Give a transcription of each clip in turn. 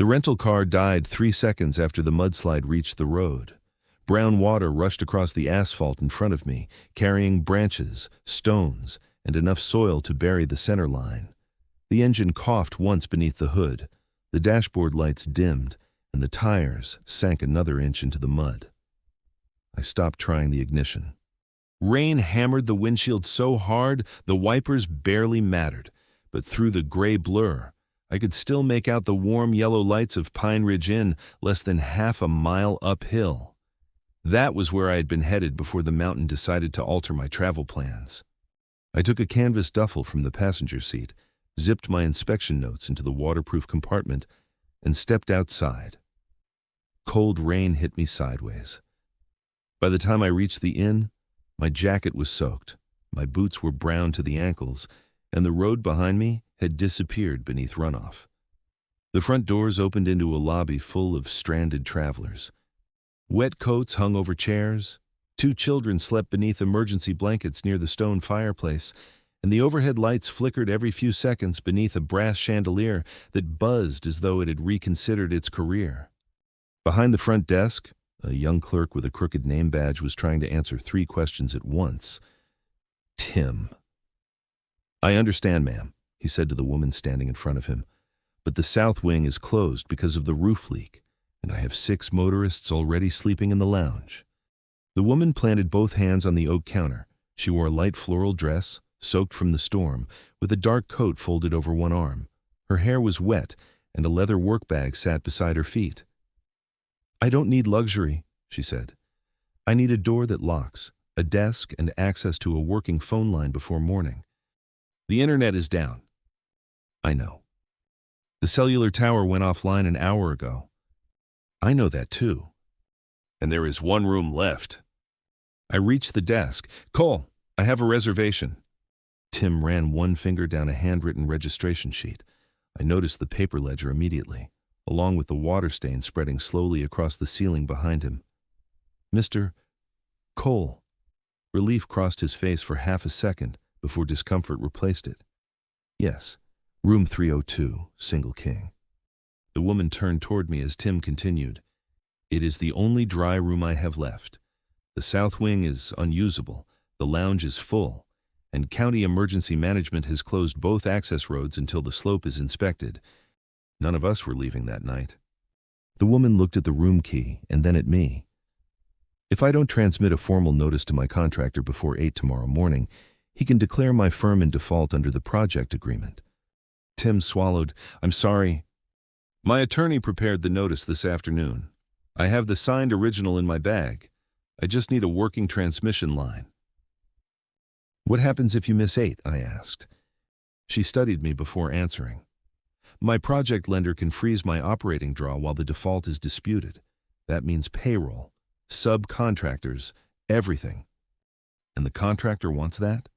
The rental car died 3 seconds after the mudslide reached the road. Brown water rushed across the asphalt in front of me, carrying branches, stones, and enough soil to bury the center line. The engine coughed once beneath the hood, the dashboard lights dimmed, and the tires sank another inch into the mud. I stopped trying the ignition. Rain hammered the windshield so hard the wipers barely mattered, but through the gray blur, I could still make out the warm yellow lights of Pine Ridge Inn less than half a mile uphill. That was where I had been headed before the mountain decided to alter my travel plans. I took a canvas duffel from the passenger seat, zipped my inspection notes into the waterproof compartment, and stepped outside. Cold rain hit me sideways. By the time I reached the inn, my jacket was soaked, my boots were brown to the ankles, and the road behind me had disappeared beneath runoff. The front doors opened into a lobby full of stranded travelers. Wet coats hung over chairs, 2 children slept beneath emergency blankets near the stone fireplace, and the overhead lights flickered every few seconds beneath a brass chandelier that buzzed as though it had reconsidered its career. Behind the front desk, a young clerk with a crooked name badge was trying to answer 3 questions at once. Tim. "I understand, ma'am," he said to the woman standing in front of him, "but the south wing is closed because of the roof leak, and I have 6 motorists already sleeping in the lounge." The woman planted both hands on the oak counter. She wore a light floral dress, soaked from the storm, with a dark coat folded over one arm. Her hair was wet, and a leather work bag sat beside her feet. "I don't need luxury," she said. "I need a door that locks, a desk, and access to a working phone line before morning. The internet is down." "I know." "The cellular tower went offline an hour ago." "I know that too." "And there is 1 room left." I reached the desk. "Cole, I have a reservation." Tim ran one finger down a handwritten registration sheet. I noticed the paper ledger immediately, along with the water stain spreading slowly across the ceiling behind him. "Mr. Cole." Relief crossed his face for half a second before discomfort replaced it. "Yes, room 302, single king." The woman turned toward me as Tim continued. "It is the only dry room I have left. The south wing is unusable, the lounge is full, and county emergency management has closed both access roads until the slope is inspected. None of us were leaving that night." The woman looked at the room key and then at me. "If I don't transmit a formal notice to my contractor before 8 tomorrow morning, he can declare my firm in default under the project agreement." Tim swallowed. "I'm sorry. My attorney prepared the notice this afternoon. I have the signed original in my bag. I just need a working transmission line." "What happens if you miss 8?" I asked. She studied me before answering. "My project lender can freeze my operating draw while the default is disputed. That means payroll, subcontractors, everything." "And the contractor wants that?"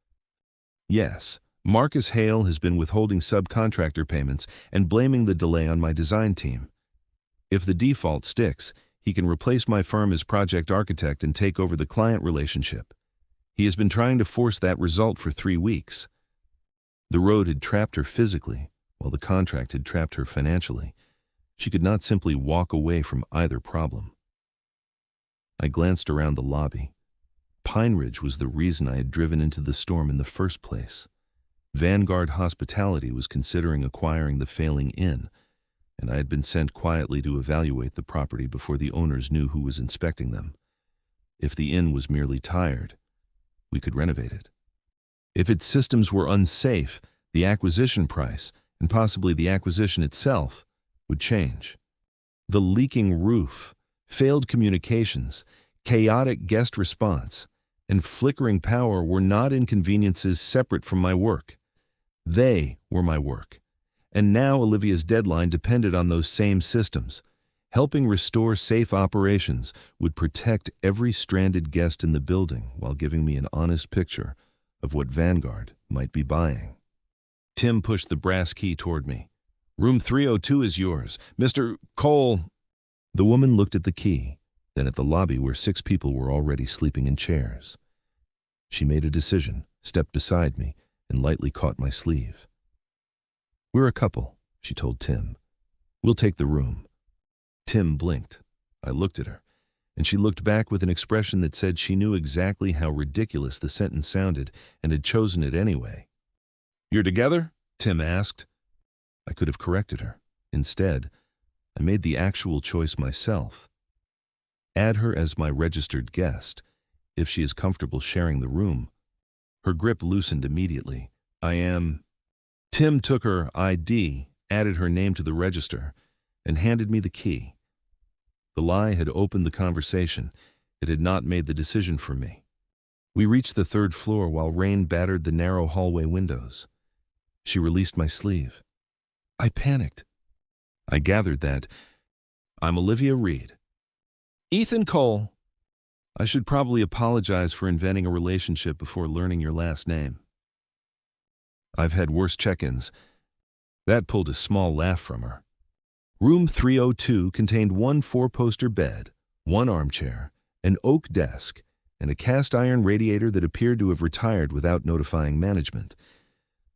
"Yes. Marcus Hale has been withholding subcontractor payments and blaming the delay on my design team. If the default sticks, he can replace my firm as project architect and take over the client relationship. He has been trying to force that result for 3 weeks. The road had trapped her physically, while the contract had trapped her financially. She could not simply walk away from either problem." I glanced around the lobby. Pine Ridge was the reason I had driven into the storm in the first place. Vanguard Hospitality was considering acquiring the failing inn, and I had been sent quietly to evaluate the property before the owners knew who was inspecting them. If the inn was merely tired, we could renovate it. If its systems were unsafe, the acquisition price, and possibly the acquisition itself, would change. The leaking roof, failed communications, chaotic guest response, and flickering power were not inconveniences separate from my work. They were my work. And now Olivia's deadline depended on those same systems. Helping restore safe operations would protect every stranded guest in the building while giving me an honest picture of what Vanguard might be buying. Tim pushed the brass key toward me. "Room 302 is yours. Mr. Cole." The woman looked at the key, then at the lobby where 6 people were already sleeping in chairs. She made a decision, stepped beside me, and lightly caught my sleeve. "We're a couple," she told Tim. We'll take the room. Tim blinked. I looked at her, and she looked back with an expression that said she knew exactly how ridiculous the sentence sounded and had chosen it anyway. "You're together?" Tim asked. I could have corrected her. Instead, I made the actual choice myself. Add her as my registered guest, if she is comfortable sharing the room. Her grip loosened immediately. I am... Tim took her ID, added her name to the register, and handed me the key. The lie had opened the conversation. It had not made the decision for me. We reached the 3rd floor while rain battered the narrow hallway windows. She released my sleeve. I panicked. I gathered that. I'm Olivia Reed. Ethan Cole. I should probably apologize for inventing a relationship before learning your last name. I've had worse check-ins. That pulled a small laugh from her. Room 302 contained one 4-poster bed, one armchair, an oak desk, and a cast-iron radiator that appeared to have retired without notifying management.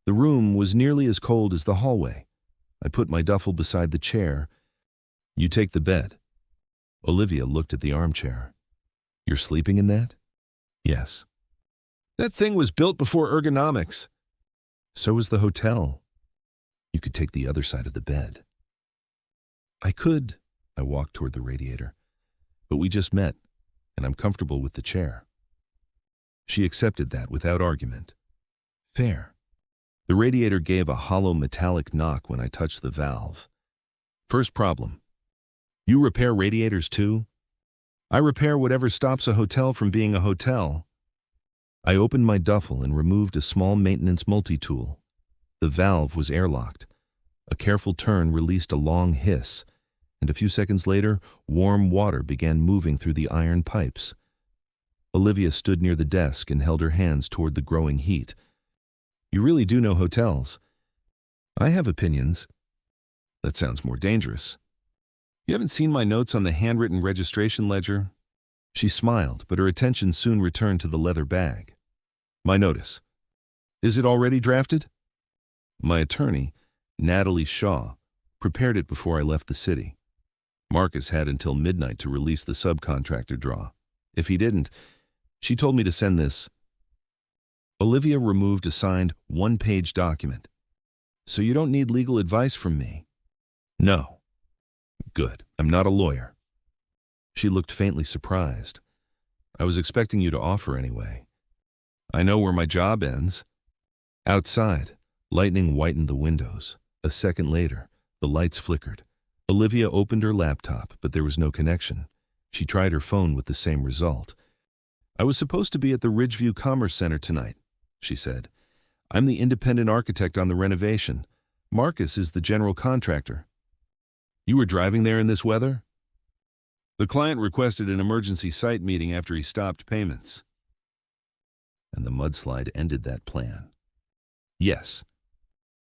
The room was nearly as cold as the hallway. I put my duffel beside the chair. You take the bed. Olivia looked at the armchair. You're sleeping in that? Yes. That thing was built before ergonomics. So was the hotel. You could take the other side of the bed. I could. I walked toward the radiator. But we just met, and I'm comfortable with the chair. She accepted that without argument. Fair. The radiator gave a hollow metallic knock when I touched the valve. First problem. You repair radiators too? I repair whatever stops a hotel from being a hotel. I opened my duffel and removed a small maintenance multi-tool. The valve was airlocked. A careful turn released a long hiss, and a few seconds later, warm water began moving through the iron pipes. Olivia stood near the desk and held her hands toward the growing heat. You really do know hotels. I have opinions. That sounds more dangerous. You haven't seen my notes on the handwritten registration ledger? She smiled, but her attention soon returned to the leather bag. My notice. Is it already drafted? My attorney, Natalie Shaw, prepared it before I left the city. Marcus had until midnight to release the subcontractor draw. If he didn't, she told me to send this. Olivia removed a signed 1-page document. So you don't need legal advice from me? No. Good. I'm not a lawyer. She looked faintly surprised. I was expecting you to offer anyway. I know where my job ends. Outside, lightning whitened the windows. A second later, the lights flickered. Olivia opened her laptop, but there was no connection. She tried her phone with the same result. I was supposed to be at the Ridgeview Commerce Center tonight, she said. I'm the independent architect on the renovation. Marcus is the general contractor. You were driving there in this weather? The client requested an emergency site meeting after he stopped payments. And the mudslide ended that plan. Yes.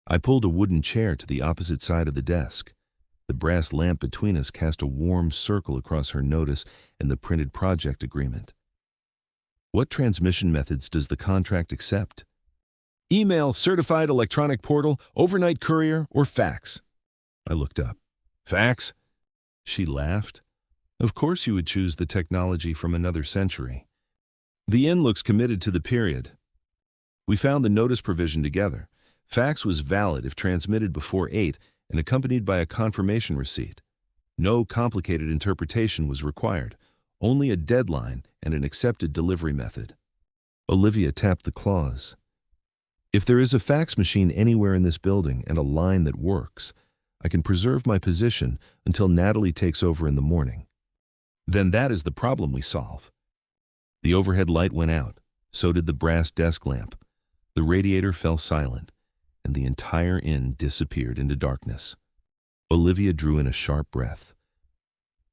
I pulled a wooden chair to the opposite side of the desk. The brass lamp between us cast a warm circle across her notice and the printed project agreement. What transmission methods does the contract accept? Email, certified electronic portal, overnight courier, or fax? I looked up. Fax? She laughed. Of course you would choose the technology from another century. The inn looks committed to the period. We found the notice provision together. Fax was valid if transmitted before 8 and accompanied by a confirmation receipt. No complicated interpretation was required, only a deadline and an accepted delivery method. Olivia tapped the clause. If there is a fax machine anywhere in this building and a line that works, I can preserve my position until Natalie takes over in the morning. Then that is the problem we solve. The overhead light went out, so did the brass desk lamp. The radiator fell silent, and the entire inn disappeared into darkness. Olivia drew in a sharp breath.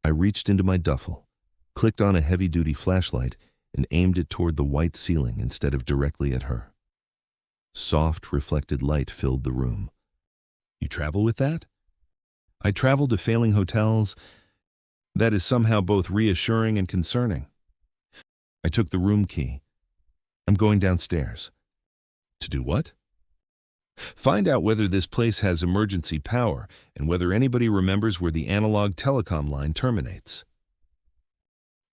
I reached into my duffel, clicked on a heavy-duty flashlight, and aimed it toward the white ceiling instead of directly at her. Soft, reflected light filled the room. You travel with that? I travel to failing hotels. That is somehow both reassuring and concerning. I took the room key. I'm going downstairs. To do what? Find out whether this place has emergency power and whether anybody remembers where the analog telecom line terminates.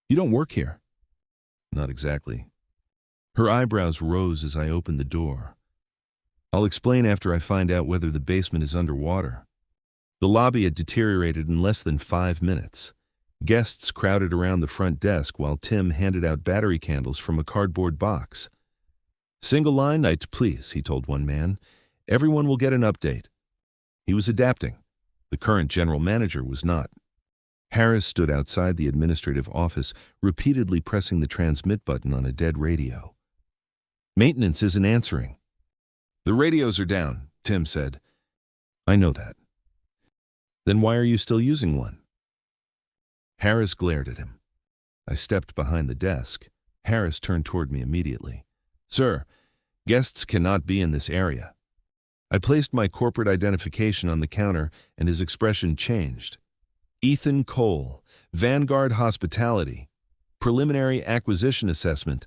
You don't work here? Not exactly. Her eyebrows rose as I opened the door. I'll explain after I find out whether the basement is underwater. The lobby had deteriorated in less than 5 minutes. Guests crowded around the front desk while Tim handed out battery candles from a cardboard box. Single line night, please, he told one man. Everyone will get an update. He was adapting. The current general manager was not. Harris stood outside the administrative office, repeatedly pressing the transmit button on a dead radio. Maintenance isn't answering. The radios are down, Tim said. I know that. Then why are you still using one? Harris glared at him. I stepped behind the desk. Harris turned toward me immediately. Sir, guests cannot be in this area. I placed my corporate identification on the counter and his expression changed. Ethan Cole, Vanguard Hospitality, Preliminary Acquisition Assessment.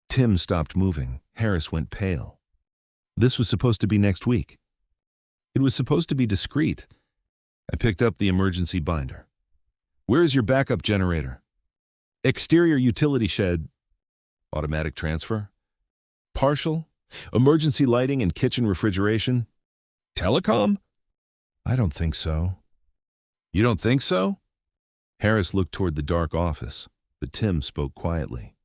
Tim stopped moving. Harris went pale. This was supposed to be next week. It was supposed to be discreet. I picked up the emergency binder. Where is your backup generator? Exterior utility shed. Automatic transfer? Partial? Emergency lighting and kitchen refrigeration? Telecom? I don't think so. You don't think so? Harris looked toward the dark office, but Tim spoke quietly.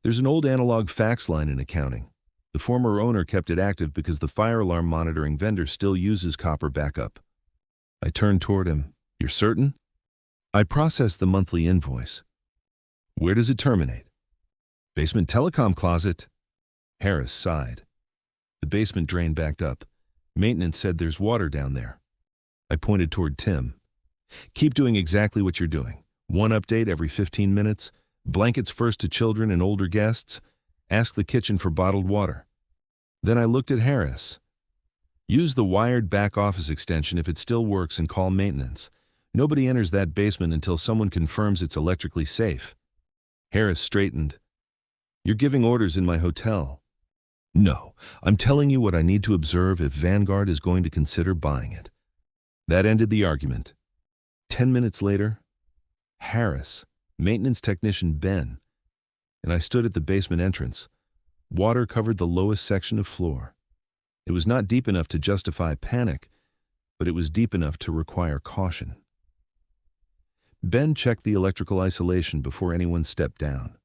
There's an old analog fax line in accounting. The former owner kept it active because the fire alarm monitoring vendor still uses copper backup. I turned toward him. You're certain? I processed the monthly invoice. Where does it terminate? Basement telecom closet. Harris sighed. The basement drain backed up. Maintenance said there's water down there. I pointed toward Tim. Keep doing exactly what you're doing. One update every 15 minutes. Blankets first to children and older guests. Ask the kitchen for bottled water. Then I looked at Harris. Use the wired back office extension if it still works and call maintenance. Nobody enters that basement until someone confirms it's electrically safe. Harris straightened. You're giving orders in my hotel. No, I'm telling you what I need to observe if Vanguard is going to consider buying it. That ended the argument. 10 minutes later, Harris, maintenance technician Ben, and I stood at the basement entrance. Water covered the lowest section of floor. It was not deep enough to justify panic, but it was deep enough to require caution. Ben checked the electrical isolation before anyone stepped down.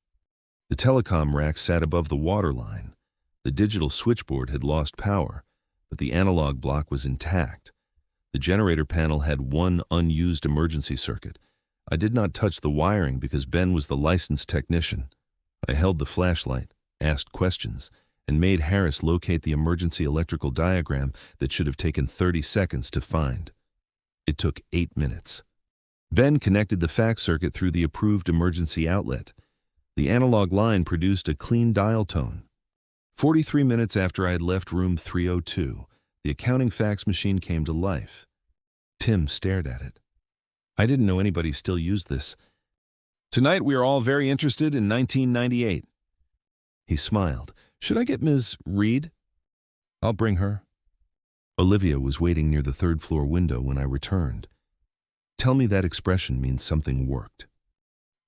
The telecom rack sat above the water line. The digital switchboard had lost power, but the analog block was intact. The generator panel had one unused emergency circuit. I did not touch the wiring because Ben was the licensed technician. I held the flashlight, asked questions, and made Harris locate the emergency electrical diagram that should have taken 30 seconds to find. It took 8 minutes. Ben connected the fax circuit through the approved emergency outlet. The analog line produced a clean dial tone. 43 minutes after I had left room 302, the accounting fax machine came to life. Tim stared at it. I didn't know anybody still used this. Tonight we are all very interested in 1998. He smiled. Should I get Ms. Reed? I'll bring her. Olivia was waiting near the third-floor window when I returned. Tell me that expression means something worked.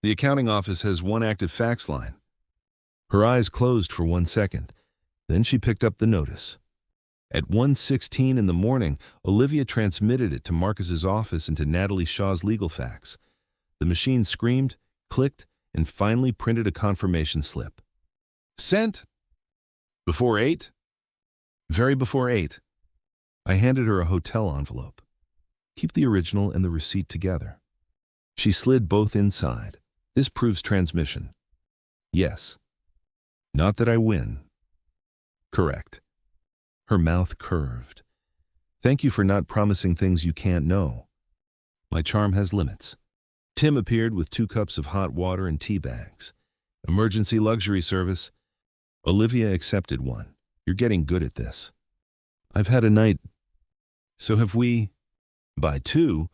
The accounting office has one active fax line. Her eyes closed for 1 second. Then she picked up the notice. At 1:16 in the morning, Olivia transmitted it to Marcus's office and to Natalie Shaw's legal fax. The machine screamed, clicked, and finally printed a confirmation slip. Sent. Before 8? Very before 8. I handed her a hotel envelope. Keep the original and the receipt together. She slid both inside. This proves transmission. Yes. Not that I win. Correct. Her mouth curved. Thank you for not promising things you can't know. My charm has limits. Tim appeared with 2 cups of hot water and tea bags. Emergency luxury service. Olivia accepted one. You're getting good at this. I've had a night. So have we. By 2,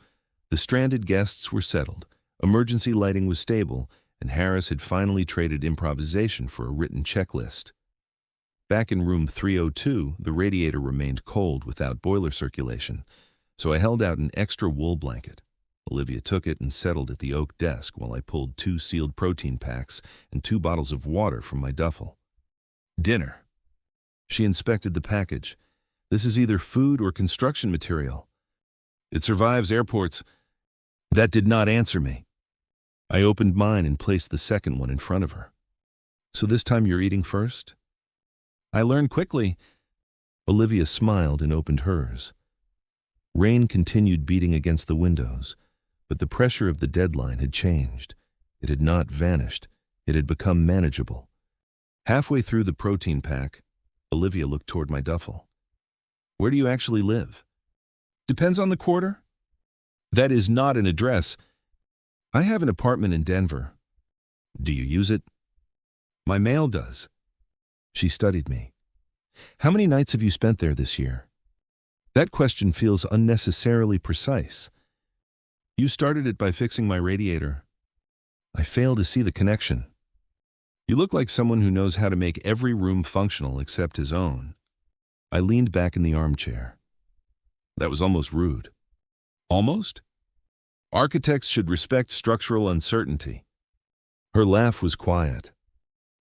the stranded guests were settled. Emergency lighting was stable, and Harris had finally traded improvisation for a written checklist. Back in room 302, the radiator remained cold without boiler circulation, so I held out an extra wool blanket. Olivia took it and settled at the oak desk while I pulled 2 sealed protein packs and 2 bottles of water from my duffel. Dinner. She inspected the package. This is either food or construction material. It survives airports. That did not answer me. I opened mine and placed the second one in front of her. So this time you're eating first? I learned quickly. Olivia smiled and opened hers. Rain continued beating against the windows, but the pressure of the deadline had changed. It had not vanished. It had become manageable. Halfway through the protein pack, Olivia looked toward my duffel. Where do you actually live? Depends on the quarter. That is not an address. I have an apartment in Denver. Do you use it? My mail does. She studied me. How many nights have you spent there this year? That question feels unnecessarily precise. You started it by fixing my radiator. I fail to see the connection. You look like someone who knows how to make every room functional except his own. I leaned back in the armchair. That was almost rude. Almost? Architects should respect structural uncertainty. Her laugh was quiet.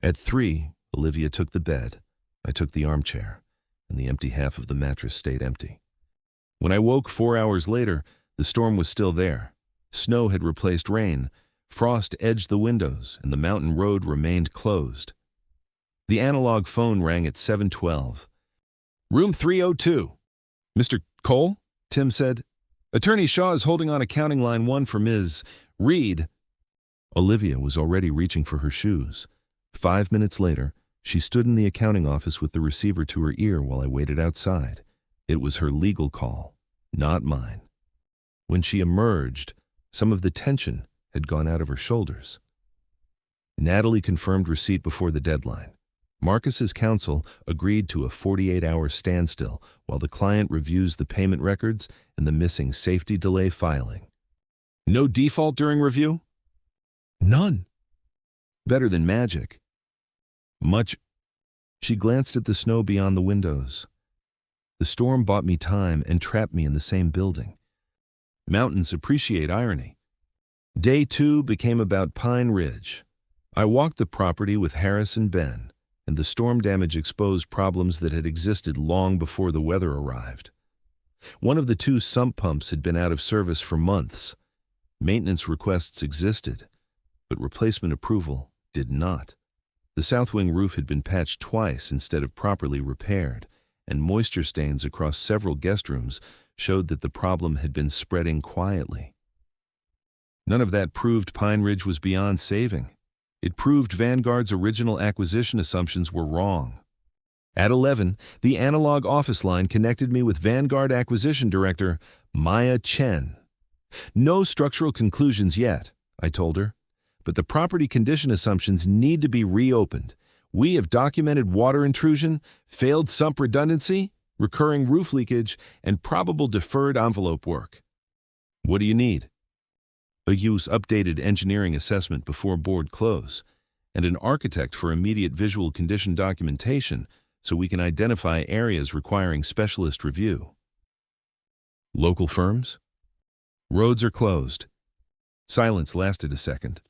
At 3, Olivia took the bed. I took the armchair, and the empty half of the mattress stayed empty. When I woke 4 hours later, the storm was still there. Snow had replaced rain. Frost edged the windows, and the mountain road remained closed. The analog phone rang at 7:12. Room 302. Mr. Cole? Tim said. Attorney Shaw is holding on accounting line 1 for Ms. Reed. Olivia was already reaching for her shoes. 5 minutes later, she stood in the accounting office with the receiver to her ear while I waited outside. It was her legal call, not mine. When she emerged, some of the tension had gone out of her shoulders. Natalie confirmed receipt before the deadline. Marcus's counsel agreed to a 48-hour standstill while the client reviews the payment records and the missing safety delay filing. No default during review? None. Better than magic. Much. She glanced at the snow beyond the windows. The storm bought me time and trapped me in the same building. Mountains appreciate irony. Day 2 became about Pine Ridge. I walked the property with Harris and Ben, and the storm damage exposed problems that had existed long before the weather arrived. One of the 2 sump pumps had been out of service for months. Maintenance requests existed, but replacement approval did not. The south wing roof had been patched twice instead of properly repaired, and moisture stains across several guest rooms showed that the problem had been spreading quietly. None of that proved Pine Ridge was beyond saving. It proved Vanguard's original acquisition assumptions were wrong. At 11, the analog office line connected me with Vanguard Acquisition Director Maya Chen. No structural conclusions yet, I told her, but the property condition assumptions need to be reopened. We have documented water intrusion, failed sump redundancy, recurring roof leakage, and probable deferred envelope work. What do you need? A use updated engineering assessment before board close, and an architect for immediate visual condition documentation so we can identify areas requiring specialist review. Local firms? Roads are closed. Silence lasted a second.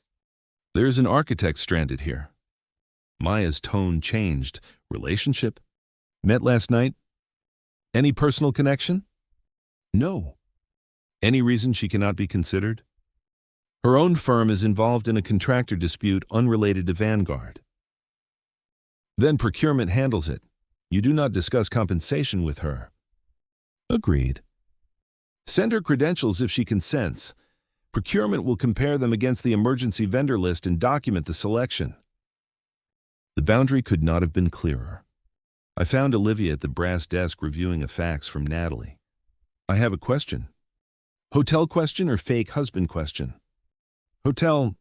There's an architect stranded here. Maya's tone changed. Relationship? Met last night? Any personal connection? No. Any reason she cannot be considered? Her own firm is involved in a contractor dispute unrelated to Vanguard. Then procurement handles it. You do not discuss compensation with her. Agreed. Send her credentials if she consents. Procurement will compare them against the emergency vendor list and document the selection. The boundary could not have been clearer. I found Olivia at the brass desk reviewing a fax from Natalie. I have a question. Hotel question or fake husband question? Hotel.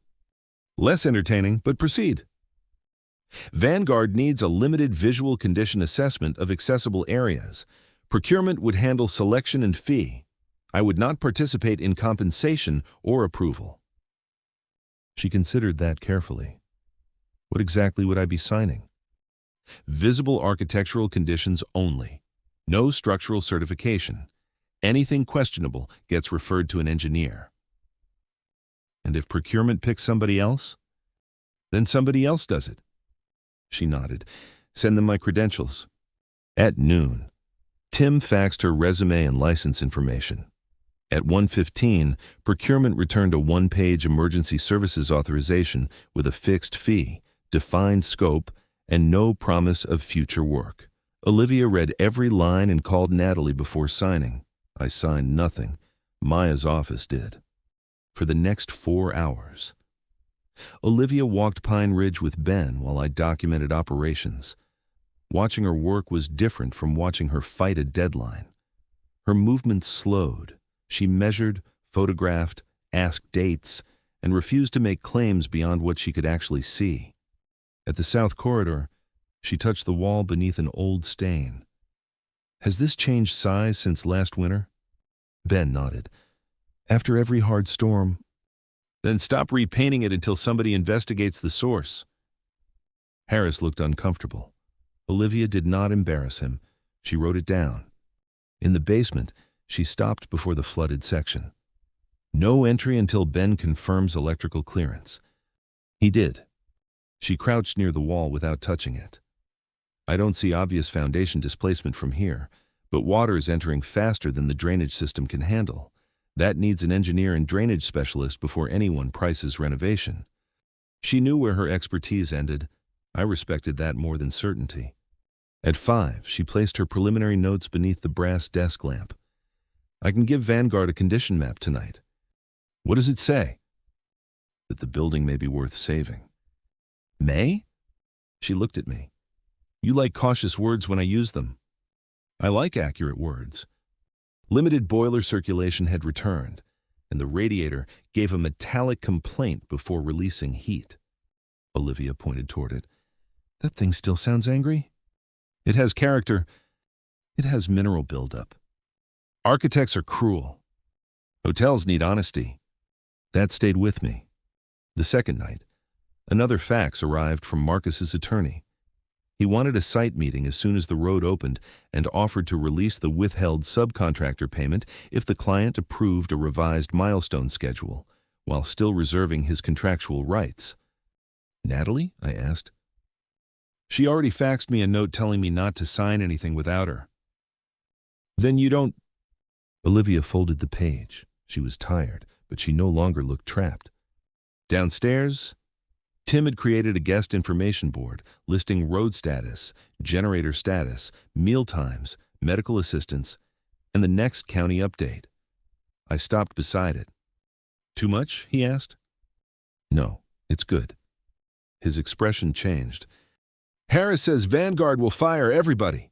Less entertaining, but proceed. Vanguard needs a limited visual condition assessment of accessible areas. Procurement would handle selection and fee. I would not participate in compensation or approval. She considered that carefully. What exactly would I be signing? Visible architectural conditions only. No structural certification. Anything questionable gets referred to an engineer. And if procurement picks somebody else? Then somebody else does it. She nodded. Send them my credentials. At noon, Tim faxed her resume and license information. At 1:15, procurement returned a one-page emergency services authorization with a fixed fee, defined scope, and no promise of future work. Olivia read every line and called Natalie before signing. I signed nothing. Maya's office did. For the next 4 hours, Olivia walked Pine Ridge with Ben while I documented operations. Watching her work was different from watching her fight a deadline. Her movements slowed. She measured, photographed, asked dates, and refused to make claims beyond what she could actually see. At the south corridor, she touched the wall beneath an old stain. Has this changed size since last winter? Ben nodded. After every hard storm. Then stop repainting it until somebody investigates the source. Harris looked uncomfortable. Olivia did not embarrass him. She wrote it down. In the basement, she stopped before the flooded section. No entry until Ben confirms electrical clearance. He did. She crouched near the wall without touching it. I don't see obvious foundation displacement from here, but water is entering faster than the drainage system can handle. That needs an engineer and drainage specialist before anyone prices renovation. She knew where her expertise ended. I respected that more than certainty. At 5, she placed her preliminary notes beneath the brass desk lamp. I can give Vanguard a condition map tonight. What does it say? That the building may be worth saving. May? She looked at me. You like cautious words when I use them. I like accurate words. Limited boiler circulation had returned, and the radiator gave a metallic complaint before releasing heat. Olivia pointed toward it. That thing still sounds angry? It has character. It has mineral buildup. Architects are cruel. Hotels need honesty. That stayed with me. The second night, another fax arrived from Marcus's attorney. He wanted a site meeting as soon as the road opened and offered to release the withheld subcontractor payment if the client approved a revised milestone schedule, while still reserving his contractual rights. Natalie? I asked. She already faxed me a note telling me not to sign anything without her. Then you don't... Olivia folded the page. She was tired, but she no longer looked trapped. Downstairs, Tim had created a guest information board listing road status, generator status, meal times, medical assistance, and the next county update. I stopped beside it. Too much? He asked. No, it's good. His expression changed. Harris says Vanguard will fire everybody.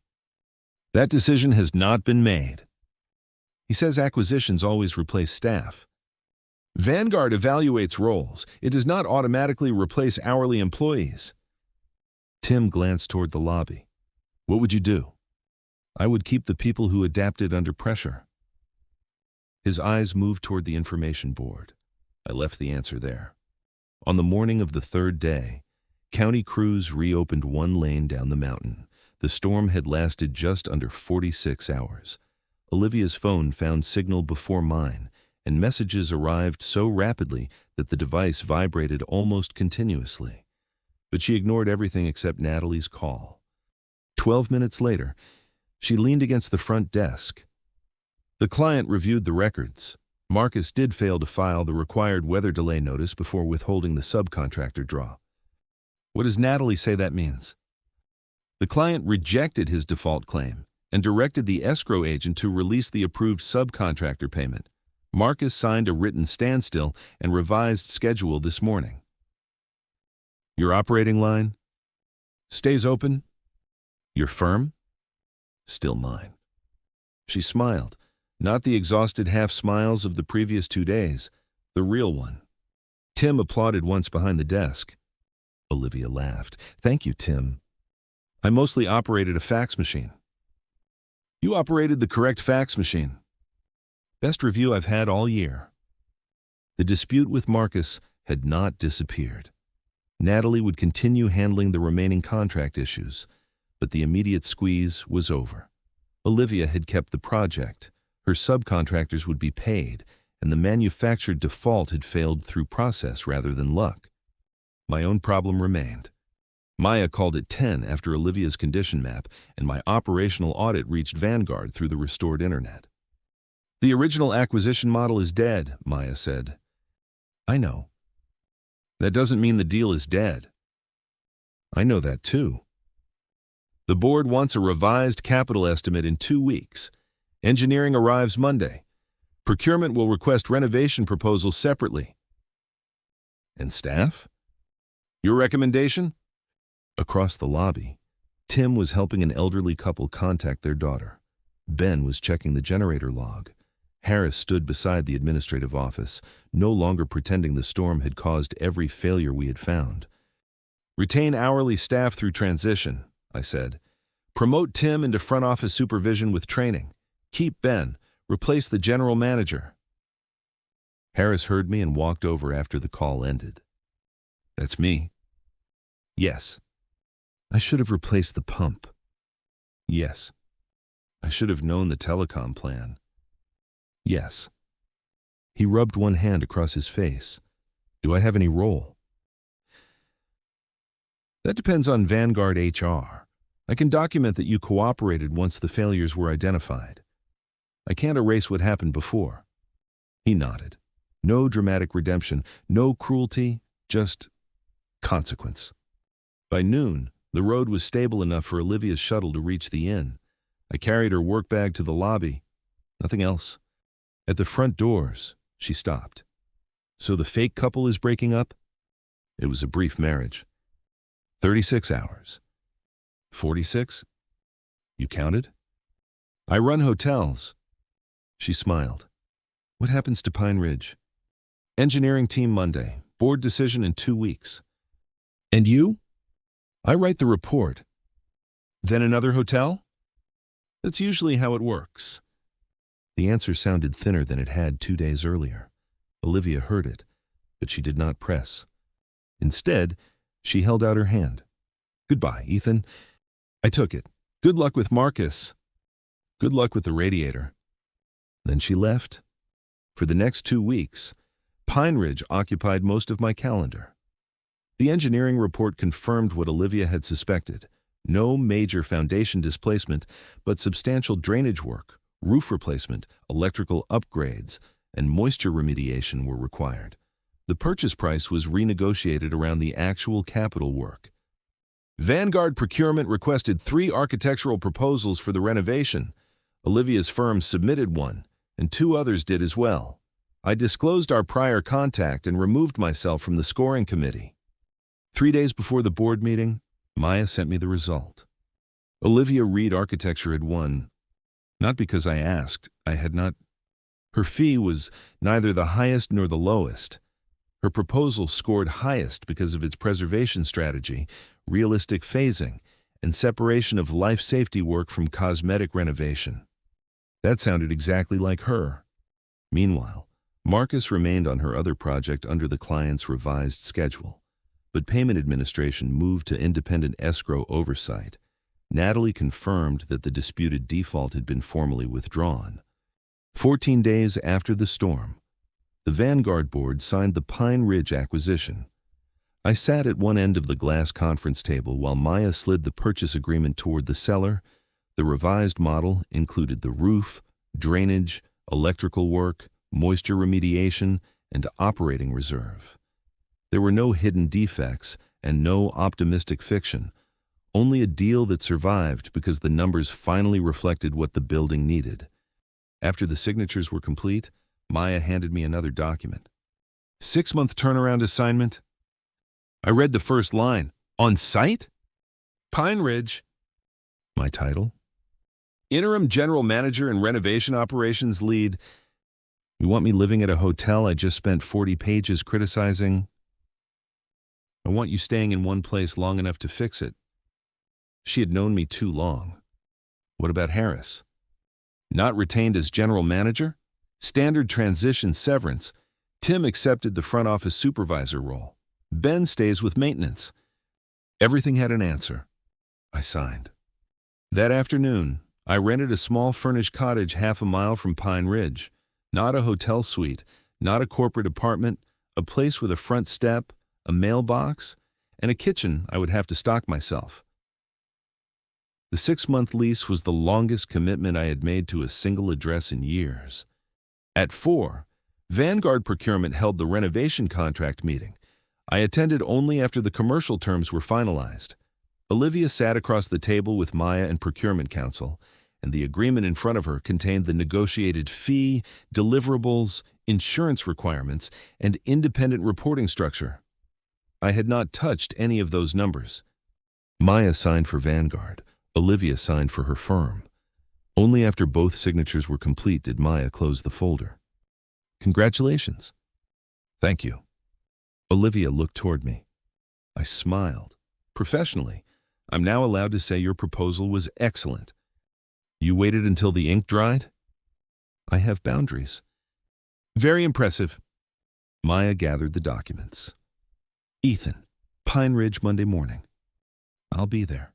That decision has not been made. He says acquisitions always replace staff. Vanguard evaluates roles. It does not automatically replace hourly employees. Tim glanced toward the lobby. What would you do? I would keep the people who adapted under pressure. His eyes moved toward the information board. I left the answer there. On the morning of the third day, county crews reopened one lane down the mountain. The storm had lasted just under 46 hours. Olivia's phone found signal before mine, and messages arrived so rapidly that the device vibrated almost continuously. But she ignored everything except Natalie's call. 12 minutes later, she leaned against the front desk. The client reviewed the records. Marcus did fail to file the required weather delay notice before withholding the subcontractor draw. What does Natalie say that means? The client rejected his default claim and directed the escrow agent to release the approved subcontractor payment. Marcus signed a written standstill and revised schedule this morning. Your operating line? Stays open? Your firm? Still mine. She smiled, not the exhausted half-smiles of the previous 2 days, the real one. Tim applauded once behind the desk. Olivia laughed. Thank you, Tim. I mostly operated a fax machine. You operated the correct fax machine. Best review I've had all year. The dispute with Marcus had not disappeared. Natalie would continue handling the remaining contract issues. But the immediate squeeze was over. Olivia had kept the project, her subcontractors would be paid, and the manufactured default had failed through process rather than luck. My own problem remained. Maya called at 10 after Olivia's condition map, and my operational audit reached Vanguard through the restored internet. "The original acquisition model is dead," Maya said. "I know. That doesn't mean the deal is dead." "I know that too." "The board wants a revised capital estimate in 2 weeks. Engineering arrives Monday. Procurement will request renovation proposals separately." "And staff? Your recommendation?" Across the lobby, Tim was helping an elderly couple contact their daughter. Ben was checking the generator log. Harris stood beside the administrative office, no longer pretending the storm had caused every failure we had found. "Retain hourly staff through transition," I said. "Promote Tim into front office supervision with training. Keep Ben. Replace the general manager." Harris heard me and walked over after the call ended. "That's me." "Yes." "I should have replaced the pump." "Yes." "I should have known the telecom plan." "Yes." He rubbed one hand across his face. "Do I have any role?" "That depends on Vanguard HR. I can document that you cooperated once the failures were identified. I can't erase what happened before." He nodded. No dramatic redemption, no cruelty, just consequence. By noon, the road was stable enough for Olivia's shuttle to reach the inn. I carried her work bag to the lobby. Nothing else. At the front doors, she stopped. "So the fake couple is breaking up?" "It was a brief marriage." 36 hours. 46? You counted? "I run hotels." She smiled. "What happens to Pine Ridge?" "Engineering team Monday. Board decision in 2 weeks." "And you?" "I write the report." "Then another hotel?" "That's usually how it works." The answer sounded thinner than it had 2 days earlier. Olivia heard it, but she did not press. Instead, she held out her hand. "Goodbye, Ethan." I took it. "Good luck with Marcus." "Good luck with the radiator." Then she left. For the next 2 weeks, Pine Ridge occupied most of my calendar. The engineering report confirmed what Olivia had suspected. No major foundation displacement, but substantial drainage work, roof replacement, electrical upgrades, and moisture remediation were required. The purchase price was renegotiated around the actual capital work. Vanguard Procurement requested 3 architectural proposals for the renovation. Olivia's firm submitted one, and 2 others did as well. I disclosed our prior contact and removed myself from the scoring committee. 3 days before the board meeting, Maya sent me the result. Olivia Reed Architecture had won. Not because I asked, I had not. Her fee was neither the highest nor the lowest. Her proposal scored highest because of its preservation strategy, realistic phasing, and separation of life safety work from cosmetic renovation. That sounded exactly like her. Meanwhile, Marcus remained on her other project under the client's revised schedule, but payment administration moved to independent escrow oversight. Natalie confirmed that the disputed default had been formally withdrawn. 14 days after the storm, the Vanguard board signed the Pine Ridge acquisition. I sat at one end of the glass conference table while Maya slid the purchase agreement toward the seller. The revised model included the roof, drainage, electrical work, moisture remediation, and operating reserve. There were no hidden defects and no optimistic fiction, only a deal that survived because the numbers finally reflected what the building needed. After the signatures were complete, Maya handed me another document. 6-month turnaround assignment. I read the first line. On site? Pine Ridge. My title? Interim General Manager and Renovation Operations Lead. You want me living at a hotel I just spent 40 pages criticizing? I want you staying in one place long enough to fix it. She had known me too long. What about Harris? Not retained as general manager? Standard transition severance. Tim accepted the front office supervisor role. Ben stays with maintenance. Everything had an answer. I signed. That afternoon, I rented a small furnished cottage half a mile from Pine Ridge. Not a hotel suite, not a corporate apartment, a place with a front step, a mailbox, and a kitchen I would have to stock myself. The 6-month lease was the longest commitment I had made to a single address in years. At 4, Vanguard Procurement held the renovation contract meeting. I attended only after the commercial terms were finalized. Olivia sat across the table with Maya and Procurement Counsel, and the agreement in front of her contained the negotiated fee, deliverables, insurance requirements, and independent reporting structure. I had not touched any of those numbers. Maya signed for Vanguard. Olivia signed for her firm. Only after both signatures were complete did Maya close the folder. Congratulations. Thank you. Olivia looked toward me. I smiled. Professionally, I'm now allowed to say your proposal was excellent. You waited until the ink dried? I have boundaries. Very impressive. Maya gathered the documents. Ethan, Pine Ridge, Monday morning. I'll be there.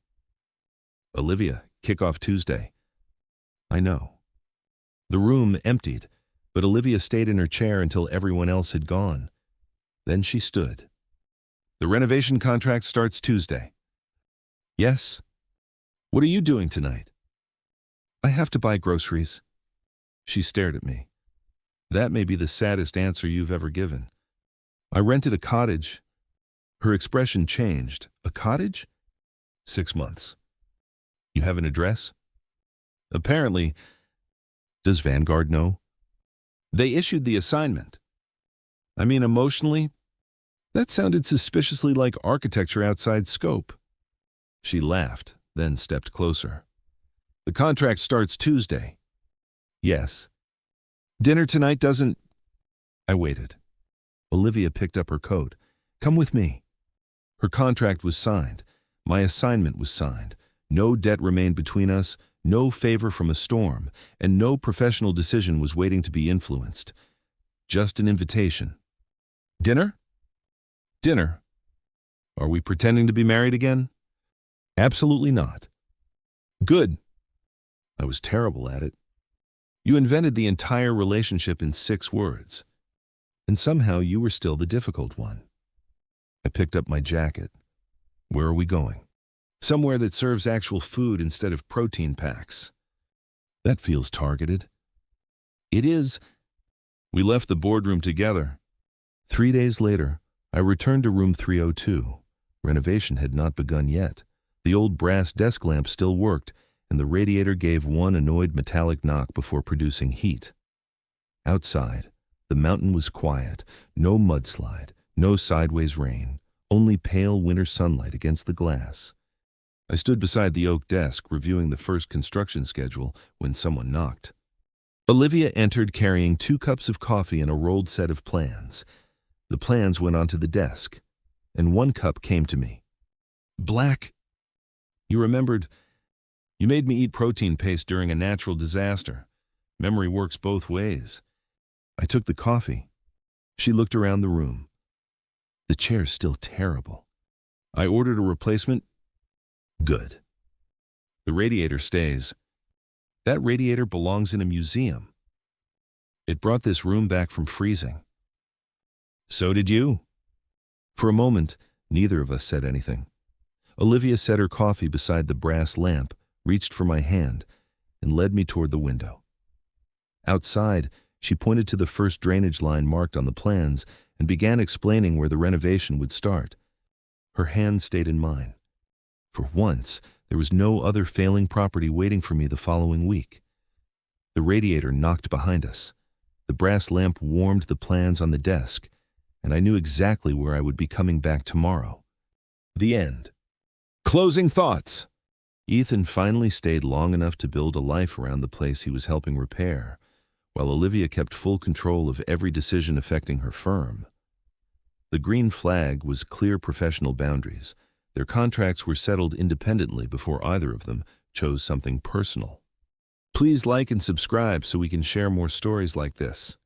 Olivia, kickoff Tuesday. I know. The room emptied, but Olivia stayed in her chair until everyone else had gone. Then she stood. The renovation contract starts Tuesday. Yes. What are you doing tonight? I have to buy groceries. She stared at me. That may be the saddest answer you've ever given. I rented a cottage. Her expression changed. A cottage? 6 months. You have an address? Apparently. Does Vanguard know? They issued the assignment. I mean, emotionally, that sounded suspiciously like architecture outside scope. She laughed, then stepped closer. The contract starts Tuesday. Yes. Dinner tonight doesn't... I waited. Olivia picked up her coat. Come with me. Her contract was signed. My assignment was signed. No debt remained between us, no favor from a storm, and no professional decision was waiting to be influenced. Just an invitation. Dinner? Dinner. Are we pretending to be married again? Absolutely not. Good. I was terrible at it. You invented the entire relationship in 6 words. And somehow you were still the difficult one. I picked up my jacket. Where are we going? Somewhere that serves actual food instead of protein packs. That feels targeted. It is. We left the boardroom together. 3 days later, I returned to room 302. Renovation had not begun yet. The old brass desk lamp still worked, and the radiator gave one annoyed metallic knock before producing heat. Outside, the mountain was quiet. No mudslide, no sideways rain, only pale winter sunlight against the glass. I stood beside the oak desk, reviewing the first construction schedule, when someone knocked. Olivia entered carrying 2 cups of coffee and a rolled set of plans. The plans went onto the desk, and 1 cup came to me. Black. You remembered. You made me eat protein paste during a natural disaster. Memory works both ways. I took the coffee. She looked around the room. The chair's still terrible. I ordered a replacement. Good. The radiator stays. That radiator belongs in a museum. It brought this room back from freezing. So did you. For a moment, neither of us said anything. Olivia set her coffee beside the brass lamp, reached for my hand, and led me toward the window. Outside, she pointed to the first drainage line marked on the plans and began explaining where the renovation would start. Her hand stayed in mine. For once, there was no other failing property waiting for me the following week. The radiator knocked behind us. The brass lamp warmed the plans on the desk, and I knew exactly where I would be coming back tomorrow. The end. Closing thoughts. Ethan finally stayed long enough to build a life around the place he was helping repair, while Olivia kept full control of every decision affecting her firm. The green flag was clear professional boundaries. Their contracts were settled independently before either of them chose something personal. Please like and subscribe so we can share more stories like this.